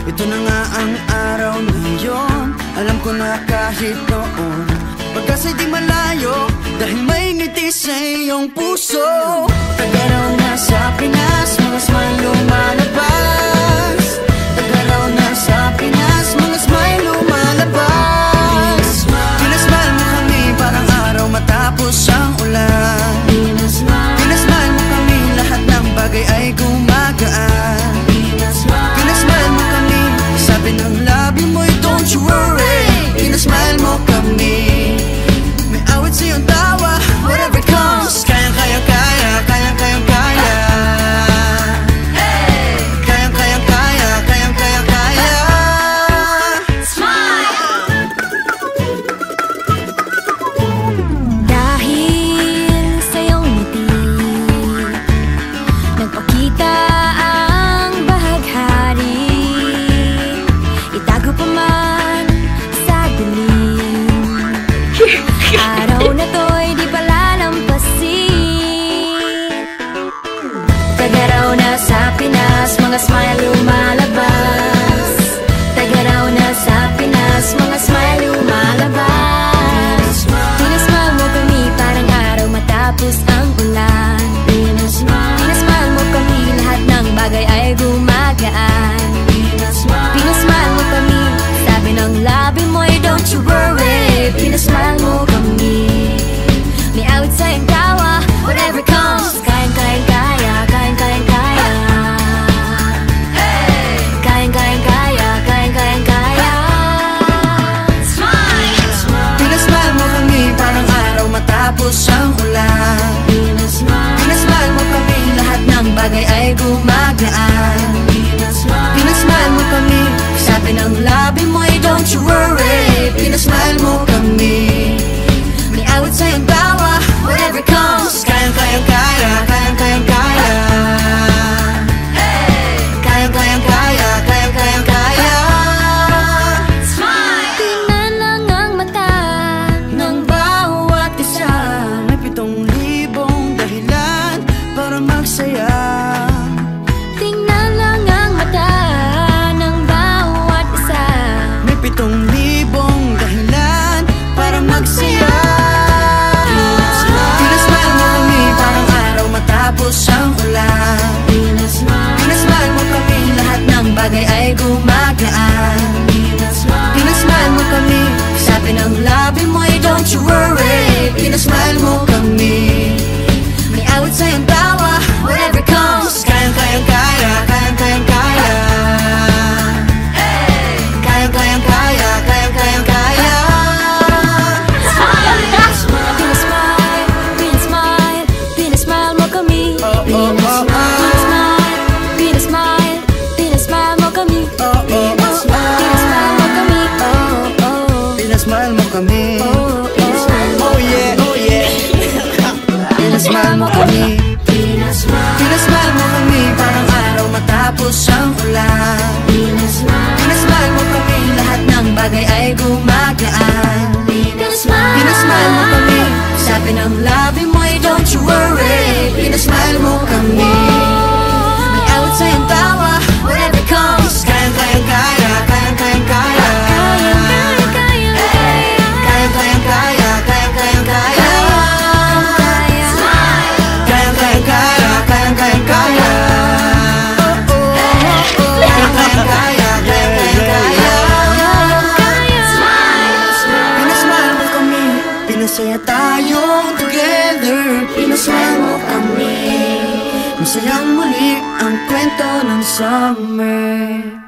Ito na nga ang araw na yun. Alam ko na kahit noon pagkasa'y di malayo, dahil may ngiti sa iyong puso. Taga-raw na sa Pinas, mga smile lumalabas. Taga-raw na sa Pinas, mga smile lumalabas. Pinasmile mo kami parang araw matapos ang ulan. Pinasmile mo kami, lahat ng bagay ay gumagaan. Pinasmile mo kami, sabi ng labi mo'y don't you worry. Pinasmile mo kami, may awit sa iyong tawa, whatever comes. Kayang-kayang kaya, kayang-kayang kaya. Kayang-kayang kaya, kayang-kayang kaya. Smile! Dahil sa iyong ngiti, nagpakita ang bahaghari. Itago pa man sa dilim, araw na to'y di palalampasin. Taga-raw na sa Pinas, mga smile lumalabas. Taga-raw na sa Pinas, mga smile lumalabas. Pinasmile mo kami parang araw matapos ang ulan. Pinasmile mo kami, lahat ng bagay ay gumagaan. Pinasmile mo kami, sabi ng labi mo'y don't you worry. Pinasmile mo kami, may awit sa iyong tawa, whatever comes. Kayang-kayang kaya, kayang-kayang kaya. Kayang-kayang kaya, kayang-kayang kaya. Smile! Pinasmile mo kami parang araw matapos ang ulan. Pinasmile mo kami, lahat ng bagay ay gumagaan. Pinasmile mo kami, sabi ng labi mo'y don't you worry. Pinasmile mo kami, may awit sa iyong tawa, whatever comes. Kayang-kayang kaya, kayang-kayang kaya. Kayang-kayang kaya, kayang-kayang kaya. Tingnan lang ang mata Ng bawat isa, may 7,000 dahilan para magsaya. Tingnan lang ang mata ng bawat isa. May 7,000 dahilan para magsaya. Pinasmile mo kami parang araw matapos ang ulan. Pinasmile mo kami, lahat ng bagay ay gumagaan. Pinasmile mo kami, sabi ng labi mo'y don't you worry. Pinasmile mo kami, may awit sa iyong tawa, whatever comes. Kayang-kayang kaya, kayang-kayang kaya. Kayang-kayang kaya, kayang-kayang kaya. Pinasmile, pinasmile, pinasmile mo kami. Pinasmile, pinasmile, pinasmile mo kami. Pinasmile mo kami. Pinasmile mo kami. Oh yeah, oh yeah. Pinasmile mo kami. Pinasmile mo kami parang araw matapos ang ulan. Pinasmile mo kami, lahat ng bagay ay gumagaan. Pinasmile mo kami, sabi ng labi mo'y don't you worry. Pinasmile mo kami, may awit sa iyong tawa, whatever comes. Kayang-kayang kaya, kayang-kayang kaya. Kayang-kayang kaya, kayang-kayang kaya. Kayang-kayang kaya, kayang-kayang kaya. Kayang-kayang kaya, kayang-kayang kaya. Pinasmile mo kami, pinasaya tayong together. Pinasmile mo kami, masayang muli ang kwento ng summer.